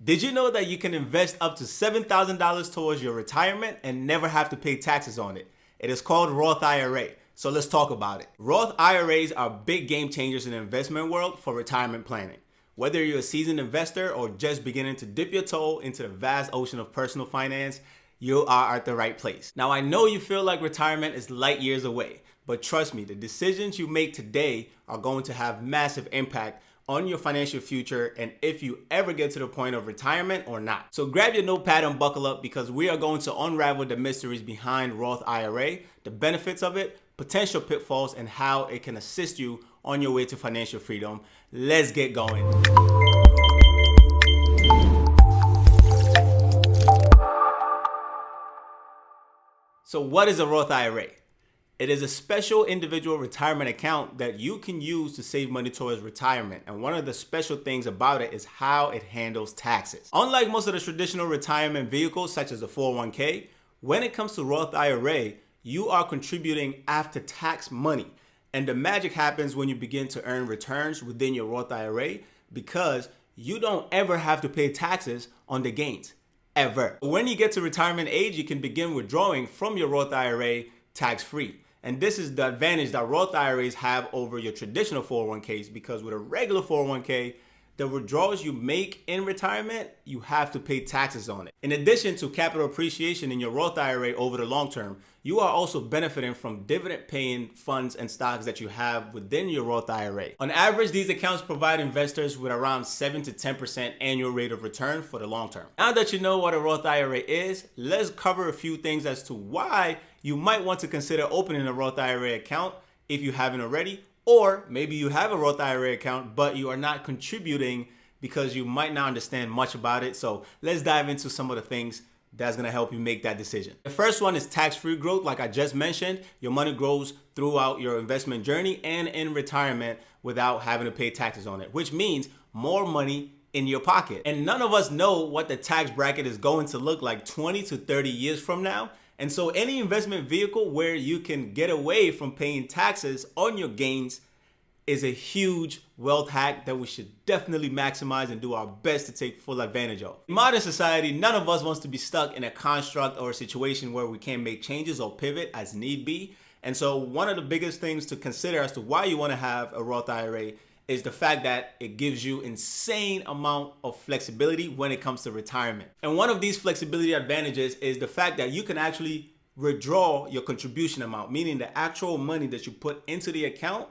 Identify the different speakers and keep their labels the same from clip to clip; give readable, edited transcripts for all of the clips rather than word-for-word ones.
Speaker 1: Did you know that you can invest up to $7,000 towards your retirement and never have to pay taxes on it? It is called Roth IRA. So let's talk about it. Roth IRAs are big game changers in the investment world for retirement planning. Whether you're a seasoned investor or just beginning to dip your toe into the vast ocean of personal finance, you are at the right place. Now, I know you feel like retirement is light years away, but trust me, the decisions you make today are going to have massive impact on your financial future and if you ever get to the point of retirement or not. So grab your notepad and buckle up because we are going to unravel the mysteries behind Roth IRA, the benefits of it, potential pitfalls, and how it can assist you on your way to financial freedom. Let's get going. So what is a Roth IRA? It is a special individual retirement account that you can use to save money towards retirement. And one of the special things about it is how it handles taxes. Unlike most of the traditional retirement vehicles, such as the 401k, when it comes to Roth IRA, you are contributing after tax money. And the magic happens when you begin to earn returns within your Roth IRA because you don't ever have to pay taxes on the gains, ever. When you get to retirement age, you can begin withdrawing from your Roth IRA tax-free. And this is the advantage that Roth IRAs have over your traditional 401ks because with a regular 401k, the withdrawals you make in retirement, you have to pay taxes on it. In addition to capital appreciation in your Roth IRA over the long term, you are also benefiting from dividend-paying funds and stocks that you have within your Roth IRA. On average, these accounts provide investors with around 7 to 10% annual rate of return for the long term. Now that you know what a Roth IRA is, let's cover a few things as to why you might want to consider opening a Roth IRA account if you haven't already, or maybe you have a Roth IRA account, but you are not contributing because you might not understand much about it. So let's dive into some of the things that's gonna help you make that decision. The first one is tax-free growth. Like I just mentioned, your money grows throughout your investment journey and in retirement without having to pay taxes on it, which means more money in your pocket. And none of us know what the tax bracket is going to look like 20 to 30 years from now. And so any investment vehicle where you can get away from paying taxes on your gains is a huge wealth hack that we should definitely maximize and do our best to take full advantage of. In modern society, none of us wants to be stuck in a construct or a situation where we can't make changes or pivot as need be. And so one of the biggest things to consider as to why you want to have a Roth IRA is the fact that it gives you insane amount of flexibility when it comes to retirement. And one of these flexibility advantages is the fact that you can actually withdraw your contribution amount, meaning the actual money that you put into the account,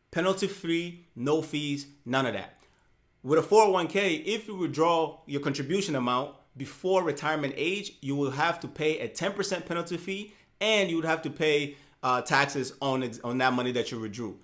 Speaker 1: penalty free, no fees, none of that. With a 401k, if you withdraw your contribution amount before retirement age, you will have to pay a 10% penalty fee and you would have to pay taxes on that money that you withdrew.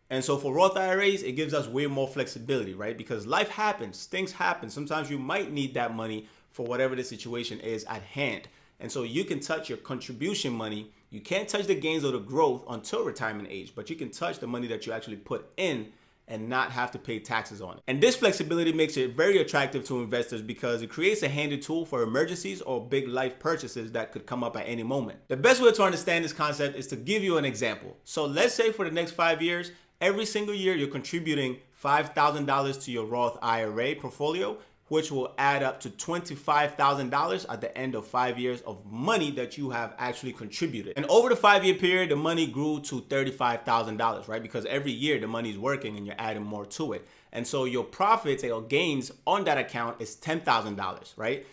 Speaker 1: And so for Roth IRAs, it gives us way more flexibility, right? Because life happens, things happen. Sometimes you might need that money for whatever the situation is at hand. And so you can touch your contribution money. You can't touch the gains or the growth until retirement age, but you can touch the money that you actually put in and not have to pay taxes on it. And this flexibility makes it very attractive to investors because it creates a handy tool for emergencies or big life purchases that could come up at any moment. The best way to understand this concept is to give you an example. So let's say for the next 5 years, every single year you're contributing $5,000 to your Roth IRA portfolio, which will add up to $25,000 at the end of 5 years of money that you have actually contributed. And over the 5-year period, the money grew to $35,000, right? Because every year the money is working and you're adding more to it. And so your profits or gains on that account is $10,000, right?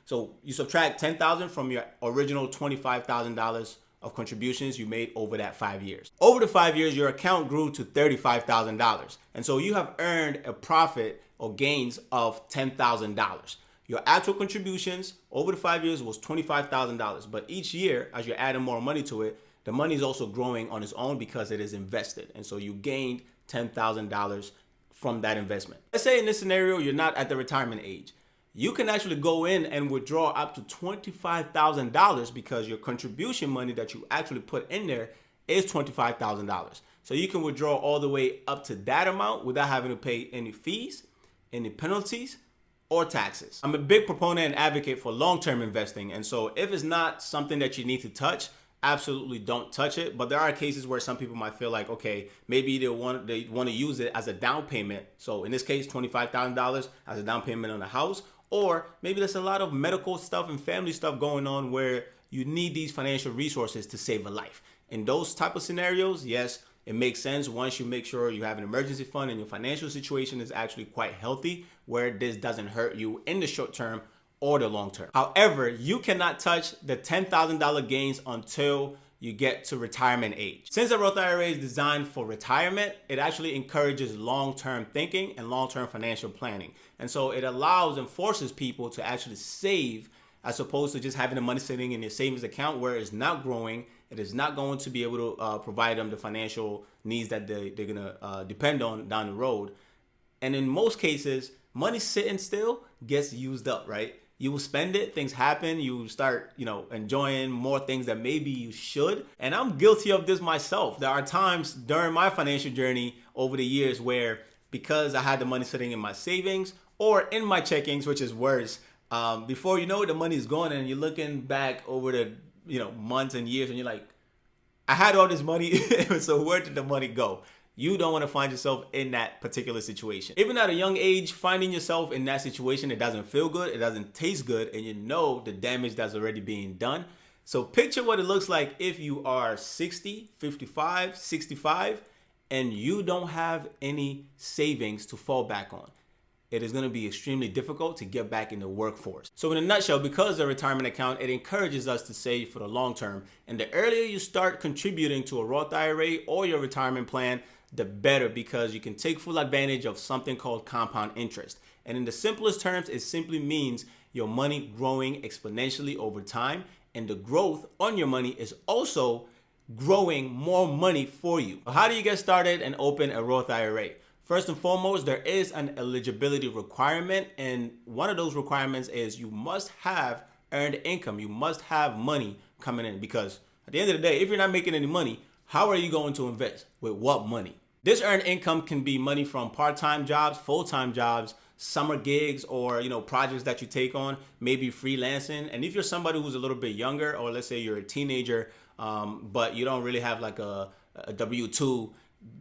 Speaker 1: So you subtract $10,000 from your original $25,000 of contributions you made over that 5 years. Over the 5 years, your account grew to $35,000. And so you have earned a profit or gains of $10,000. Your actual contributions over the 5 years was $25,000. But each year, as you're adding more money to it, the money is also growing on its own because it is invested. And so you gained $10,000 from that investment. Let's say in this scenario, you're not at the retirement age. You can actually go in and withdraw up to $25,000 because your contribution money that you actually put in there is $25,000. So you can withdraw all the way up to that amount without having to pay any fees, any penalties, or taxes. I'm a big proponent and advocate for long-term investing. And so if it's not something that you need to touch, absolutely don't touch it. But there are cases where some people might feel like, okay, maybe they want to use it as a down payment. So in this case, $25,000 as a down payment on a house, Or maybe there's a lot of medical stuff and family stuff going on where you need these financial resources to save a life. In those type of scenarios, yes, it makes sense once you make sure you have an emergency fund and your financial situation is actually quite healthy, where this doesn't hurt you in the short term or the long term. However, you cannot touch the $10,000 gains until you get to retirement age. Since a Roth IRA is designed for retirement, it actually encourages long-term thinking and long-term financial planning. And so it allows and forces people to actually save, as opposed to just having the money sitting in your savings account where it's not growing. It is not going to be able to provide them the financial needs that they're gonna depend on down the road. And in most cases, money sitting still gets used up, right? You will spend it, things happen, you start, enjoying more things that maybe you should. And I'm guilty of this myself. There are times during my financial journey over the years where, because I had the money sitting in my savings or in my checkings, which is worse, before you know it, the money is gone, and you're looking back over the months and years, and you're like, I had all this money, so where did the money go? You don't want to find yourself in that particular situation. Even at a young age, finding yourself in that situation, it doesn't feel good, it doesn't taste good, and you know the damage that's already being done. So picture what it looks like if you are 60, 55, 65, and you don't have any savings to fall back on. It is going to be extremely difficult to get back in the workforce. So in a nutshell, because a retirement account, it encourages us to save for the long term. And the earlier you start contributing to a Roth IRA or your retirement plan, the better, because you can take full advantage of something called compound interest. And in the simplest terms, it simply means your money growing exponentially over time. And the growth on your money is also growing more money for you. How do you get started and open a Roth IRA? First and foremost, there is an eligibility requirement, and one of those requirements is you must have earned income. You must have money coming in, because at the end of the day, if you're not making any money, how are you going to invest? With what money? This earned income can be money from part-time jobs, full-time jobs, summer gigs, or projects that you take on, maybe freelancing. And if you're somebody who's a little bit younger, or let's say you're a teenager, but you don't really have like a W-2,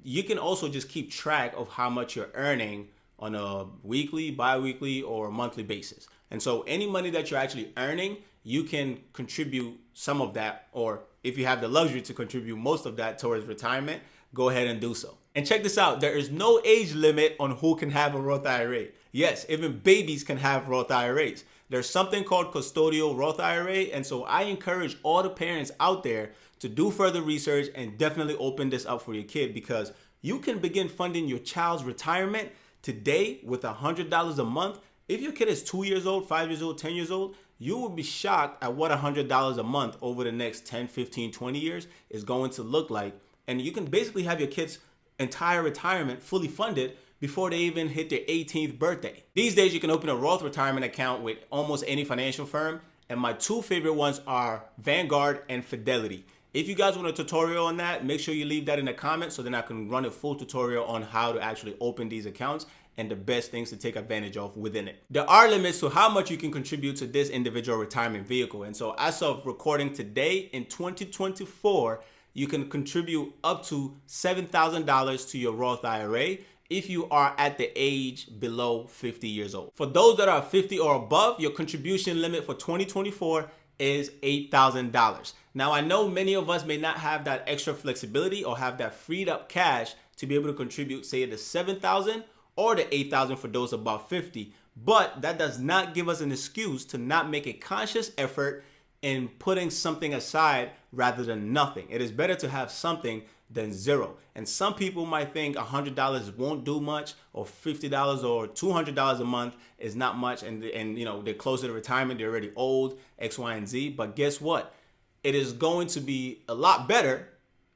Speaker 1: you can also just keep track of how much you're earning on a weekly, bi-weekly, or monthly basis. And so any money that you're actually earning, you can contribute some of that, or if you have the luxury to contribute most of that towards retirement, go ahead and do so. And check this out, there is no age limit on who can have a Roth IRA. Yes, even babies can have Roth IRAs. There's something called custodial Roth IRA, and so I encourage all the parents out there to do further research and definitely open this up for your kid, because you can begin funding your child's retirement today with $100 a month. If your kid is 2 years old, 5 years old, 10 years old, you will be shocked at what $100 a month over the next 10, 15, 20 years is going to look like. And you can basically have your kid's entire retirement fully funded before they even hit their 18th birthday. These days, you can open a Roth retirement account with almost any financial firm. And my two favorite ones are Vanguard and Fidelity. If you guys want a tutorial on that, make sure you leave that in the comments so then I can run a full tutorial on how to actually open these accounts and the best things to take advantage of within it. There are limits to how much you can contribute to this individual retirement vehicle. And so as of recording today in 2024, you can contribute up to $7,000 to your Roth IRA if you are at the age below 50 years old. For those that are 50 or above, your contribution limit for 2024 is $8,000. Now, I know many of us may not have that extra flexibility or have that freed up cash to be able to contribute, say, the $7,000 or the $8,000 for those above 50, but that does not give us an excuse to not make a conscious effort in putting something aside rather than nothing. It is better to have something than zero. And some people might think $100 won't do much, or $50 or $200 a month is not much, and they're closer to retirement, they're already old, X, Y, and Z. But guess what? It is going to be a lot better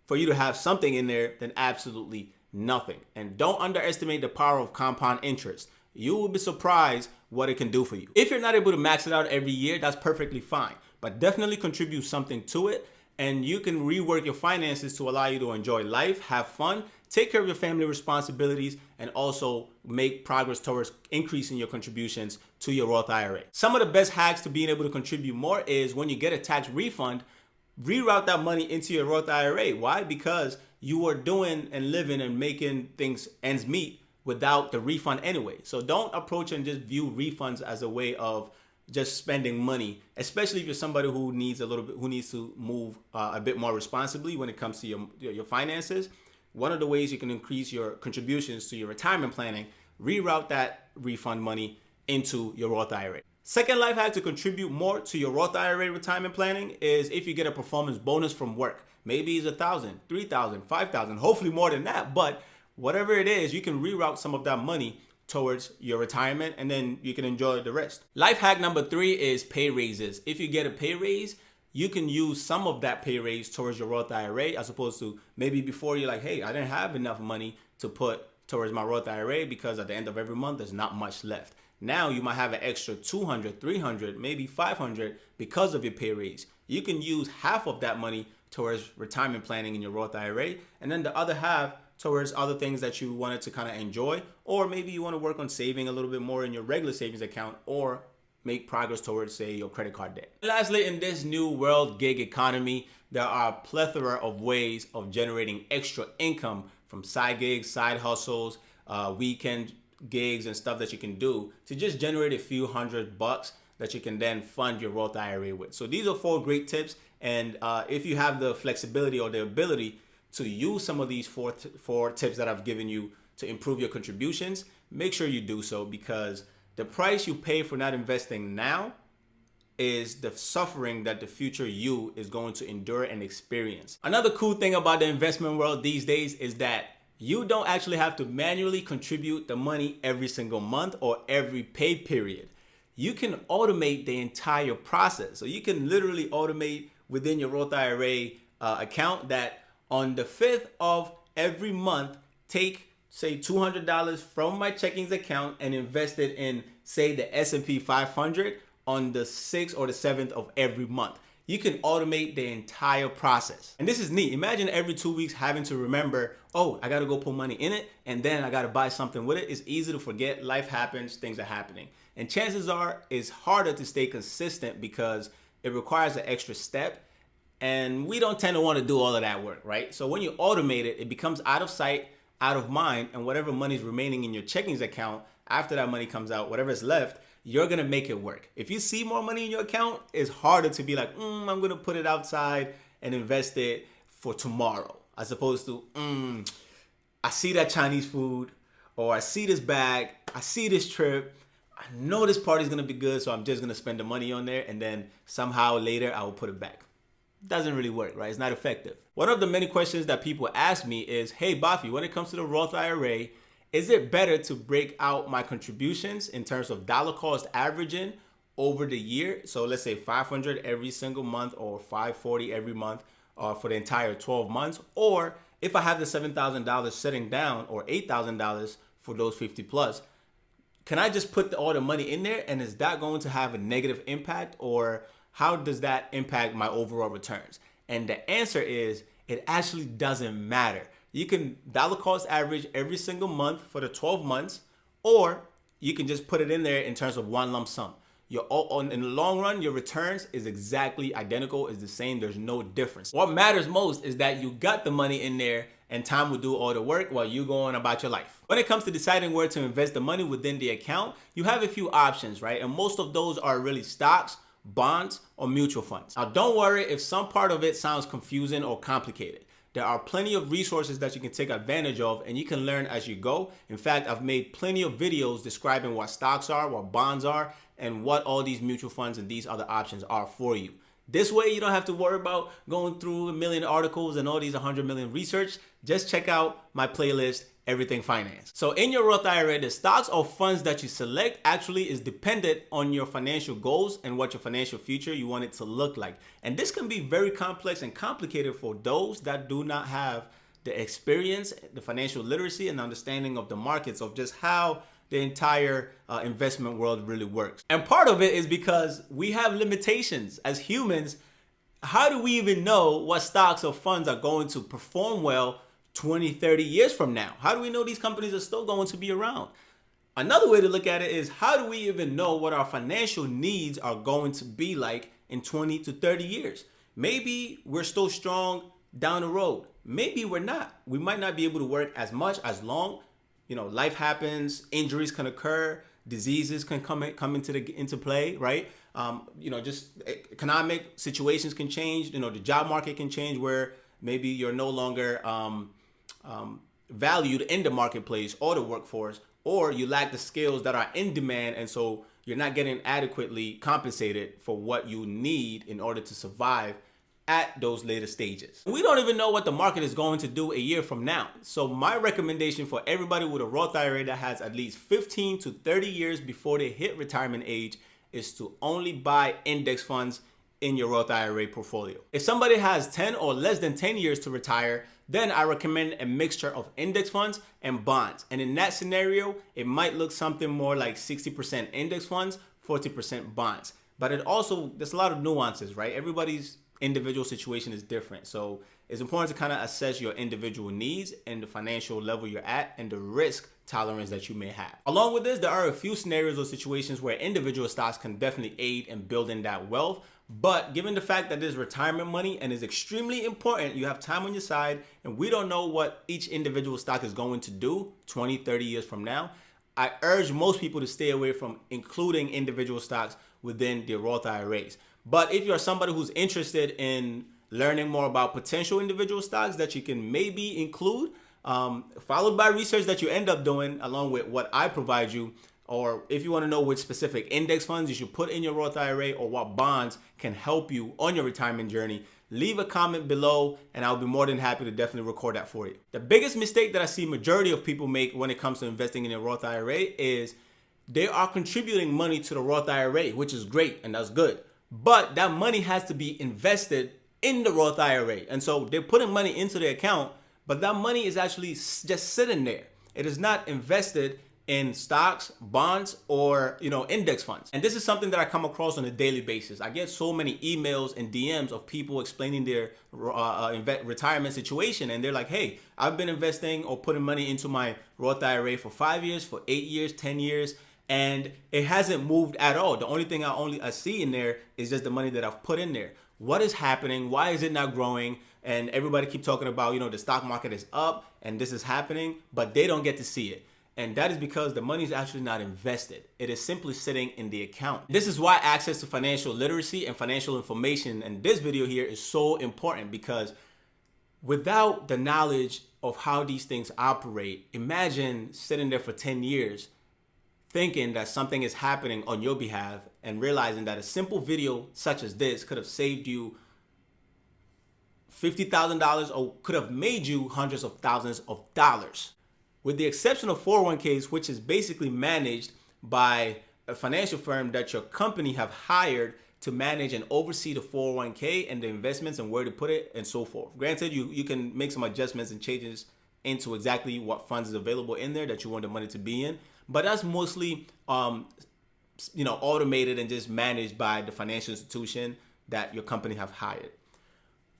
Speaker 1: for you to have something in there than absolutely nothing. And don't underestimate the power of compound interest. You will be surprised what it can do for you. If you're not able to max it out every year, that's perfectly fine, but definitely contribute something to it. And you can rework your finances to allow you to enjoy life, have fun, take care of your family responsibilities, and also make progress towards increasing your contributions to your Roth IRA. Some of the best hacks to being able to contribute more is when you get a tax refund, reroute that money into your Roth IRA. Why? Because you are doing and living and making things ends meet without the refund anyway. So don't approach and just view refunds as a way of just spending money, especially if you're somebody who needs to move a bit more responsibly when it comes to your finances. One of the ways you can increase your contributions to your retirement planning, reroute that refund money into your Roth IRA. Second life hack to contribute more to your Roth IRA retirement planning is if you get a performance bonus from work. Maybe it's $1,000, $3,000, $5,000, hopefully more than that, but whatever it is, you can reroute some of that money towards your retirement, and then you can enjoy the rest. Life hack number 3 is pay raises. If you get a pay raise, you can use some of that pay raise towards your Roth IRA, as opposed to maybe before you're like, hey, I didn't have enough money to put towards my Roth IRA because at the end of every month, there's not much left. Now you might have an extra $200, $300, maybe $500 because of your pay raise. You can use half of that money towards retirement planning in your Roth IRA, and then the other half towards other things that you wanted to kind of enjoy, or maybe you want to work on saving a little bit more in your regular savings account, or make progress towards, say, your credit card debt. Lastly, in this new world gig economy, there are a plethora of ways of generating extra income from side gigs, side hustles, weekend gigs, and stuff that you can do to just generate a few $100 that you can then fund your Roth IRA with. So these are 4 great tips, and if you have the flexibility or the ability to use some of these four tips that I've given you to improve your contributions, make sure you do so, because the price you pay for not investing now is the suffering that the future you is going to endure and experience. Another cool thing about the investment world these days is that you don't actually have to manually contribute the money every single month or every pay period. You can automate the entire process. So you can literally automate within your Roth IRA account that on the 5th of every month, take, say, $200 from my checkings account and invest it in, say, the S&P 500 on the 6th or the 7th of every month. You can automate the entire process. And this is neat. Imagine every 2 weeks having to remember, oh, I got to go put money in it, and then I got to buy something with it. It's easy to forget. Life happens. Things are happening. And chances are it's harder to stay consistent because it requires an extra step. And we don't tend to want to do all of that work, right? So when you automate it, it becomes out of sight, out of mind, and whatever money is remaining in your checkings account, after that money comes out, whatever's left, you're going to make it work. If you see more money in your account, it's harder to be like, I'm going to put it outside and invest it for tomorrow, as opposed to, I see that Chinese food, or I see this bag, I see this trip, I know this party's going to be good, so I'm just going to spend the money on there, and then somehow later I will put it back. Doesn't really work, right? It's not effective. One of the many questions that people ask me is, hey, Bafi, when it comes to the Roth IRA, is it better to break out my contributions in terms of dollar cost averaging over the year? So let's say 500 every single month, or 540 every month for the entire 12 months. Or if I have the $7,000 sitting down, or $8,000 for those 50 plus, can I just put all the money in there, and is that going to have a negative impact, or how does that impact my overall returns? And the answer is, it actually doesn't matter. You can dollar cost average every single month for the 12 months, or you can just put it in there in terms of one lump sum. In the long run, your returns is exactly identical, is the same. There's no difference. What matters most is that you got the money in there, and time will do all the work while you go on about your life. When it comes to deciding where to invest the money within the account, you have a few options, right? And most of those are really stocks, bonds, or mutual funds. Now, don't worry if some part of it sounds confusing or complicated. There are plenty of resources that you can take advantage of, and you can learn as you go. In fact, I've made plenty of videos describing what stocks are, what bonds are, and what all these mutual funds and these other options are for you. This way, you don't have to worry about going through a million articles and all these 100 million research. Just check out my playlist, Everything Finance. So in your Roth IRA, the stocks or funds that you select actually is dependent on your financial goals and what your financial future you want it to look like. And this can be very complex and complicated for those that do not have the experience, the financial literacy, and understanding of the markets, of just how the entire investment world really works. And part of it is because we have limitations as humans. How do we even know what stocks or funds are going to perform well 20, 30 years from now? How do we know these companies are still going to be around? Another way to look at it is, how do we even know what our financial needs are going to be like in 20 to 30 years? Maybe we're still strong down the road. Maybe we're not. We might not be able to work as much, as long, life happens, injuries can occur, diseases can come into play, right? Just economic situations can change. The job market can change where maybe you're no longer valued in the marketplace or the workforce, or you lack the skills that are in demand, and so you're not getting adequately compensated for what you need in order to survive at those later stages. We don't even know what the market is going to do a year from now. So my recommendation for everybody with a Roth IRA that has at least 15 to 30 years before they hit retirement age is to only buy index funds in your Roth IRA portfolio. If somebody has 10 or less than 10 years to retire, then I recommend a mixture of index funds and bonds. And in that scenario, it might look something more like 60% index funds, 40% bonds. But there's a lot of nuances, right? Everybody's individual situation is different. So it's important to kind of assess your individual needs and the financial level you're at and the risk tolerance that you may have. Along with this, there are a few scenarios or situations where individual stocks can definitely aid in building that wealth. But given the fact that there's retirement money and is extremely important, you have time on your side, and we don't know what each individual stock is going to do 20, 30 years from now, I urge most people to stay away from including individual stocks within their Roth IRAs. But if you're somebody who's interested in learning more about potential individual stocks that you can maybe include, followed by research that you end up doing along with what I provide you, or if you want to know which specific index funds you should put in your Roth IRA or what bonds can help you on your retirement journey, leave a comment below and I'll be more than happy to definitely record that for you. The biggest mistake that I see majority of people make when it comes to investing in a Roth IRA is they are contributing money to the Roth IRA, which is great and that's good. But that money has to be invested in the Roth IRA. And so they're putting money into the account, but that money is actually just sitting there. It is not invested in stocks, bonds, or index funds. And this is something that I come across on a daily basis. I get so many emails and DMs of people explaining their retirement situation, and they're like, hey, I've been investing or putting money into my Roth IRA for 5 years, for 8 years, 10 years, and it hasn't moved at all. The only thing I see in there is just the money that I've put in there. What is happening? Why is it not growing? And everybody keep talking about, the stock market is up and this is happening, but they don't get to see it. And that is because the money is actually not invested. It is simply sitting in the account. This is why access to financial literacy and financial information in this video here is so important, because without the knowledge of how these things operate, imagine sitting there for 10 years thinking that something is happening on your behalf and realizing that a simple video such as this could have saved you $50,000 or could have made you hundreds of thousands of dollars. With the exception of 401ks, which is basically managed by a financial firm that your company have hired to manage and oversee the 401k and the investments and where to put it and so forth. Granted, you can make some adjustments and changes into exactly what funds is available in there that you want the money to be in, but that's mostly automated and just managed by the financial institution that your company have hired.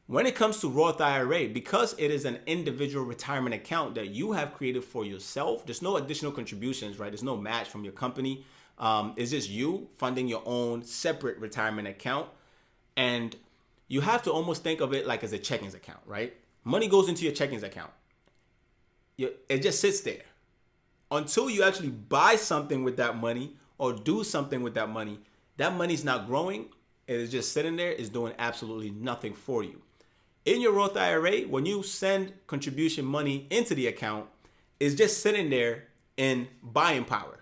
Speaker 1: When it comes to Roth IRA, because it is an individual retirement account that you have created for yourself, there's no additional contributions, right? There's no match from your company. It's just you funding your own separate retirement account. And you have to almost think of it like as a checkings account, right? Money goes into your checkings account. It just sits there. Until you actually buy something with that money or do something with that money's not growing. It is just sitting there, it's doing absolutely nothing for you. In your Roth IRA, when you send contribution money into the account, it's just sitting there in buying power,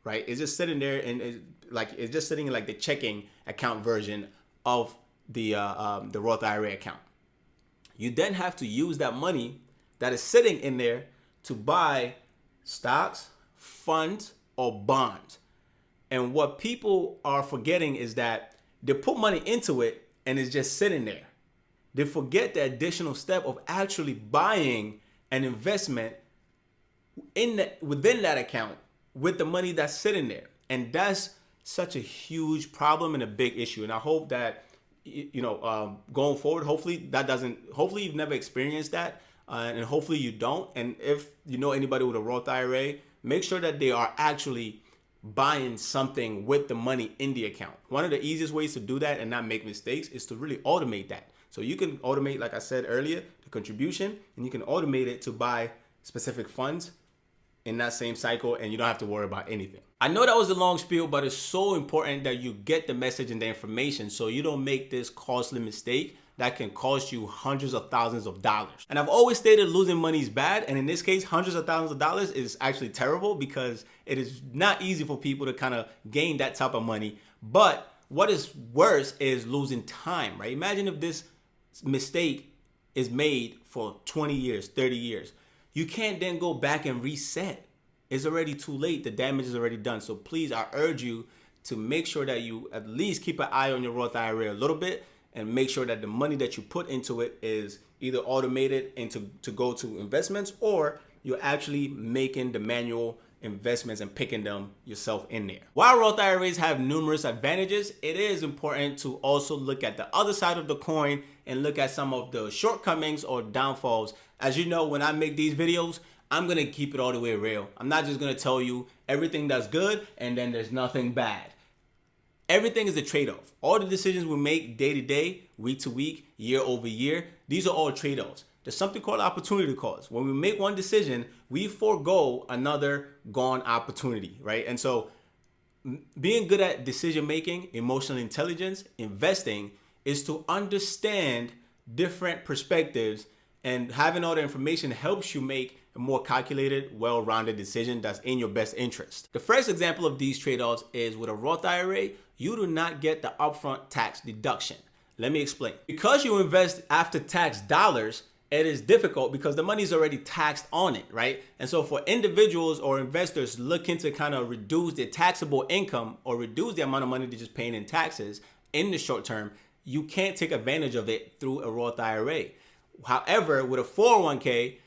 Speaker 1: right? It's just sitting there and it's just sitting in like the checking account version of the Roth IRA account. You then have to use that money that is sitting in there to buy stocks, funds, or bonds. And what people are forgetting is that they put money into it and it's just sitting there. They forget the additional step of actually buying an investment within that account with the money that's sitting there. And that's such a huge problem and a big issue. And I hope that, going forward, hopefully you've never experienced that. And hopefully you don't. And if you know anybody with a Roth IRA, make sure that they are actually buying something with the money in the account. One of the easiest ways to do that and not make mistakes is to really automate that. So you can automate, like I said earlier, the contribution, and you can automate it to buy specific funds in that same cycle, and you don't have to worry about anything. I know that was a long spiel, but it's so important that you get the message and the information so you don't make this costly mistake that can cost you hundreds of thousands of dollars. And I've always stated losing money is bad, and in this case, hundreds of thousands of dollars is actually terrible because it is not easy for people to kind of gain that type of money. But what is worse is losing time, right? Imagine if this mistake is made for 20 years, 30 years. You can't then go back and reset. It's already too late. The damage is already done. So please, I urge you to make sure that you at least keep an eye on your Roth IRA a little bit and make sure that the money that you put into it is either automated into to go to investments, or you're actually making the manual investments and picking them yourself in there. While Roth IRAs have numerous advantages, it is important to also look at the other side of the coin and look at some of the shortcomings or downfalls. As you know, when I make these videos, I'm gonna keep it all the way real. I'm not just gonna tell you everything that's good and then there's nothing bad. Everything is a trade-off. All the decisions we make day to day, week to week, year over year, these are all trade-offs. There's something called opportunity cost. When we make one decision, we forego another gone opportunity, right? And so being good at decision making, emotional intelligence, investing is to understand different perspectives, and having all the information helps you make a more calculated, well-rounded decision that's in your best interest. The first example of these trade-offs is with a Roth IRA, you do not get the upfront tax deduction. Let me explain. Because you invest after tax dollars, it is difficult because the money is already taxed on it, right? And so for individuals or investors looking to kind of reduce their taxable income or reduce the amount of money they're just paying in taxes in the short term, you can't take advantage of it through a Roth IRA. However, with a 401k,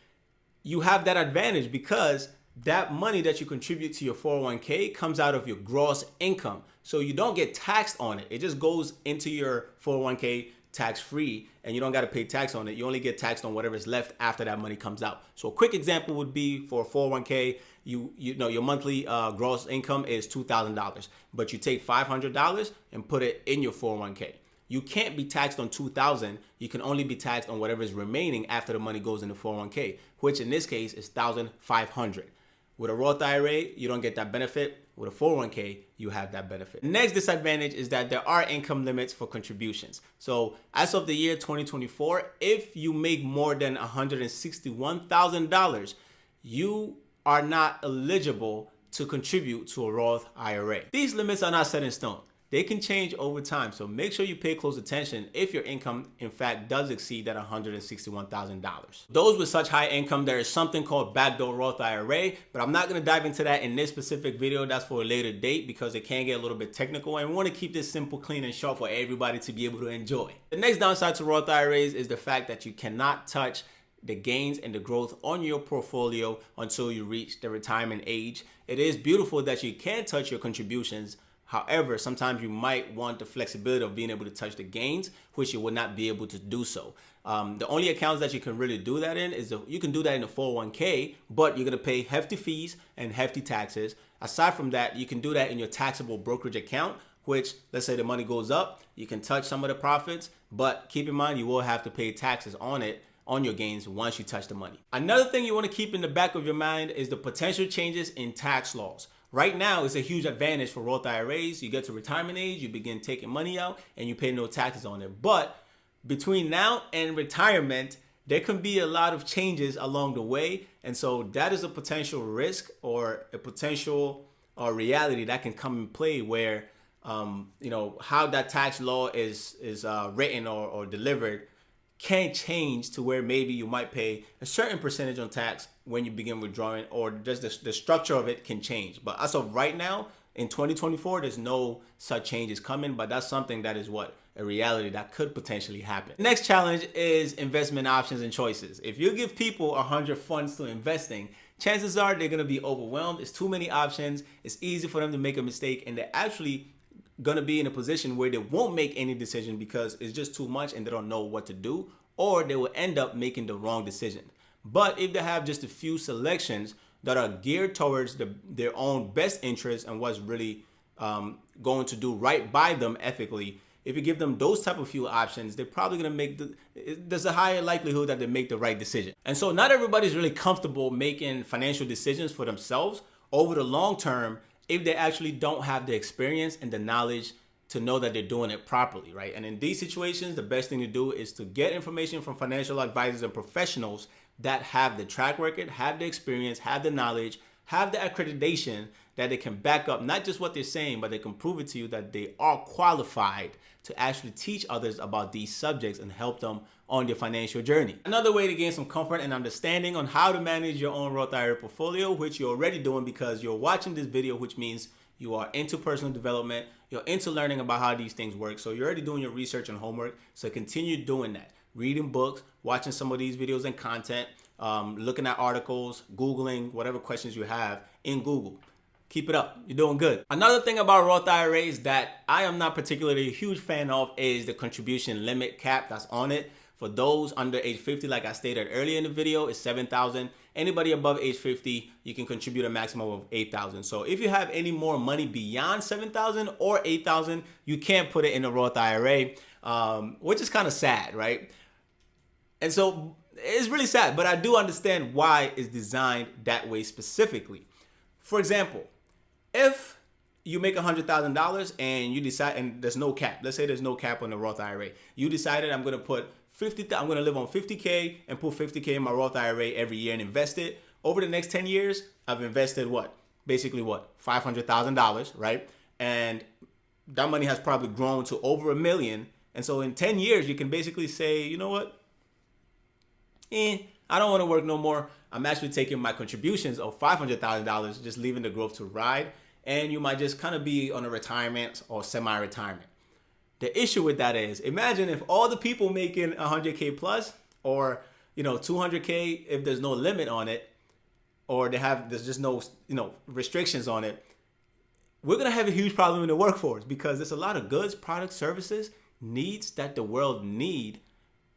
Speaker 1: you have that advantage because that money that you contribute to your 401k comes out of your gross income. So you don't get taxed on it. It just goes into your 401k tax-free, and you don't got to pay tax on it. You only get taxed on whatever's left after that money comes out. So a quick example would be for a 401k, you know your monthly gross income is $2,000, but you take $500 and put it in your 401k. You can't be taxed on $2,000. You can only be taxed on whatever is remaining after the money goes in the 401k, which in this case is $1,500. With a Roth IRA, you don't get that benefit. With a 401k, you have that benefit. The next disadvantage is that there are income limits for contributions. So as of the year 2024, if you make more than $161,000, you are not eligible to contribute to a Roth IRA. These limits are not set in stone. They can change over time, so make sure you pay close attention if your income, in fact, does exceed that $161,000. Those with such high income, there is something called backdoor Roth IRA, but I'm not going to dive into that in this specific video. That's for a later date because it can get a little bit technical, and we want to keep this simple, clean, and short for everybody to be able to enjoy. The next downside to Roth IRAs is the fact that you cannot touch the gains and the growth on your portfolio until you reach the retirement age. It is beautiful that you can touch your contributions. However, sometimes you might want the flexibility of being able to touch the gains, which you will not be able to do so. The only accounts that you can really do that in is you can do that in the 401k, but you're going to pay hefty fees and hefty taxes. Aside from that, you can do that in your taxable brokerage account, which, let's say the money goes up, you can touch some of the profits, but keep in mind you will have to pay taxes on it, on your gains, once you touch the money. Another thing you want to keep in the back of your mind is the potential changes in tax laws. Right now, it's a huge advantage for Roth IRAs. You get to retirement age, you begin taking money out, and you pay no taxes on it. But between now and retirement, there can be a lot of changes along the way. And so that is a potential risk or a potential reality that can come in play where, how that tax law is written or delivered can change to where maybe you might pay a certain percentage on tax when you begin withdrawing, or just the structure of it can change. But as of right now, in 2024, there's no such changes coming, but that's something that is a reality that could potentially happen. The next challenge is investment options and choices. If you give people 100 funds to investing, chances are they're gonna be overwhelmed. It's too many options. It's easy for them to make a mistake, and they're actually gonna be in a position where they won't make any decision because it's just too much and they don't know what to do, or they will end up making the wrong decision. But if they have just a few selections that are geared towards their own best interest and what's really going to do right by them ethically, if you give them those type of few options, they're probably going to make there's a higher likelihood that they make the right decision. And so not everybody's really comfortable making financial decisions for themselves over the long term if they actually don't have the experience and the knowledge to know that they're doing it properly, right? And in these situations, the best thing to do is to get information from financial advisors and professionals that have the track record, have the experience, have the knowledge, have the accreditation that they can back up not just what they're saying, but they can prove it to you that they are qualified to actually teach others about these subjects and help them on their financial journey. Another way to gain some comfort and understanding on how to manage your own Roth IRA portfolio, which you're already doing because you're watching this video, which means you are into personal development, you're into learning about how these things work. So you're already doing your research and homework. So continue doing that. Reading books, watching some of these videos and content, looking at articles, Googling, whatever questions you have in Google. Keep it up. You're doing good. Another thing about Roth IRAs that I am not particularly a huge fan of is the contribution limit cap that's on it. For those under age 50, like I stated earlier in the video, it's $7,000. Anybody above age 50, you can contribute a maximum of $8,000. So if you have any more money beyond $7,000 or $8,000, you can't put it in a Roth IRA, which is kind of sad, right? And so it's really sad, but I do understand why it's designed that way specifically. For example, if you make $100,000 and you decide, and there's no cap, let's say there's no cap on the Roth IRA. You decided I'm going to put I'm going to live on 50K and put 50K in my Roth IRA every year and invest it. Over the next 10 years, I've invested what? Basically what? $500,000, right? And that money has probably grown to over $1 million. And so in 10 years, you can basically say, you know what? I don't want to work no more. I'm actually taking my contributions of $500,000, just leaving the growth to ride. And you might just kind of be on a retirement or semi-retirement. The issue with that is, imagine if all the people making 100K plus, or 200K if there's no limit on it, or there's just no restrictions on it. We're gonna have a huge problem in the workforce because there's a lot of goods, products, services, needs that the world need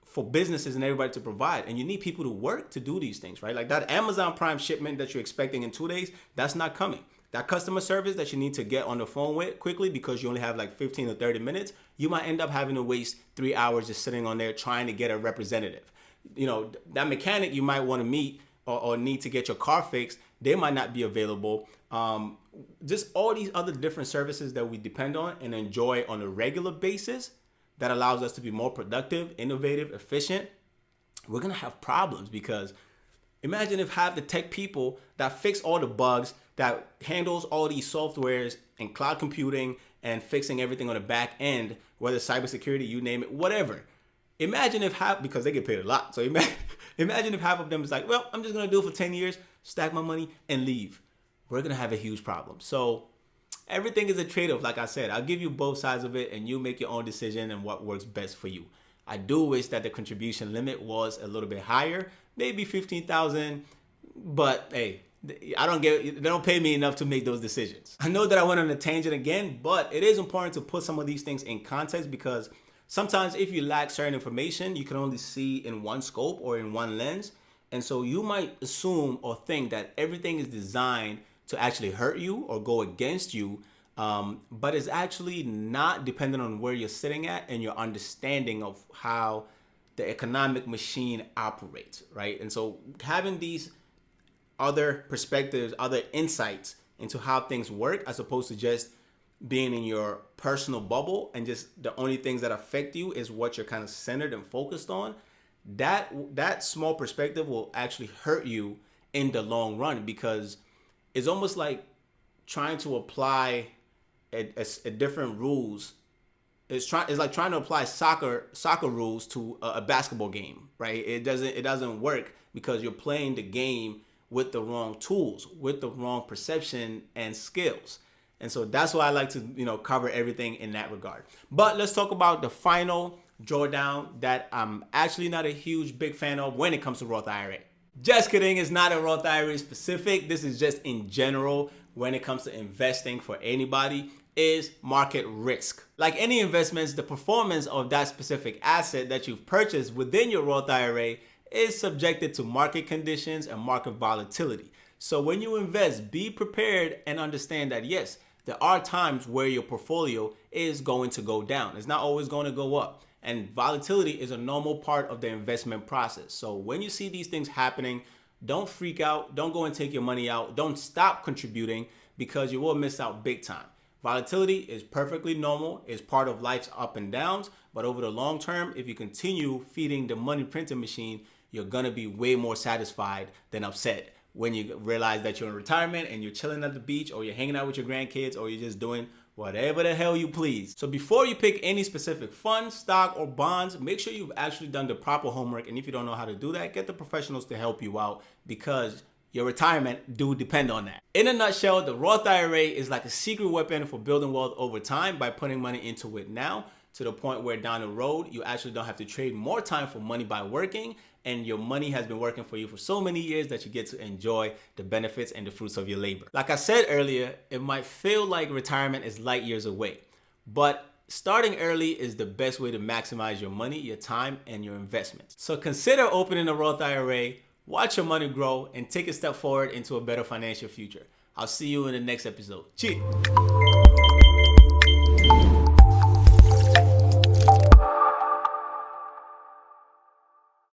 Speaker 1: for businesses and everybody to provide, and you need people to work to do these things, right? Like that Amazon Prime shipment that you're expecting in 2 days, that's not coming. That customer service that you need to get on the phone with quickly because you only have like 15 or 30 minutes, you might end up having to waste 3 hours just sitting on there trying to get a representative. That mechanic you might want to meet or need to get your car fixed, they might not be available. Just all these other different services that we depend on and enjoy on a regular basis that allows us to be more productive, innovative, efficient. We're going to have problems because imagine if half the tech people that fix all the bugs, that handles all these softwares and cloud computing and fixing everything on the back end, whether cybersecurity, you name it, whatever. Imagine if because they get paid a lot. So imagine if half of them is like, well, I'm just going to do it for 10 years, stack my money and leave. We're going to have a huge problem. So everything is a trade-off. Like I said, I'll give you both sides of it and you make your own decision and what works best for you. I do wish that the contribution limit was a little bit higher, maybe 15,000, but hey, they don't pay me enough to make those decisions. I know that I went on a tangent again, but it is important to put some of these things in context because sometimes if you lack certain information, you can only see in one scope or in one lens. And so you might assume or think that everything is designed to actually hurt you or go against you, but it's actually not, dependent on where you're sitting at and your understanding of how the economic machine operates, right? And so having these other perspectives, other insights into how things work, as opposed to just being in your personal bubble and just the only things that affect you is what you're kind of centered and focused on, that small perspective will actually hurt you in the long run because it's almost like trying to apply a different rules. It's like trying to apply soccer rules to a basketball game, right? It doesn't work because you're playing the game with the wrong tools, with the wrong perception and skills. And so that's why I like to, cover everything in that regard. But let's talk about the final drawdown that I'm actually not a big fan of when it comes to Roth IRA. Just kidding, it's not a Roth IRA specific. This is just in general when it comes to investing for anybody is market risk. Like any investments, the performance of that specific asset that you've purchased within your Roth IRA is subjected to market conditions and market volatility. So when you invest, be prepared and understand that yes, there are times where your portfolio is going to go down. It's not always going to go up. And volatility is a normal part of the investment process. So when you see these things happening, don't freak out. Don't go and take your money out. Don't stop contributing, because you will miss out big time. Volatility is perfectly normal. It's part of life's up and downs. But over the long term, if you continue feeding the money printing machine, you're going to be way more satisfied than upset when you realize that you're in retirement and you're chilling at the beach, or you're hanging out with your grandkids, or you're just doing whatever the hell you please. So before you pick any specific fund, stock, or bonds, make sure you've actually done the proper homework. And if you don't know how to do that, get the professionals to help you out, because your retirement do depend on that. In a nutshell, the Roth IRA is like a secret weapon for building wealth over time by putting money into it now, to the point where down the road, you actually don't have to trade more time for money by working, and your money has been working for you for so many years that you get to enjoy the benefits and the fruits of your labor. Like I said earlier, it might feel like retirement is light years away, but starting early is the best way to maximize your money, your time, and your investments. So consider opening a Roth IRA, watch your money grow, and take a step forward into a better financial future. I'll see you in the next episode. Cheers.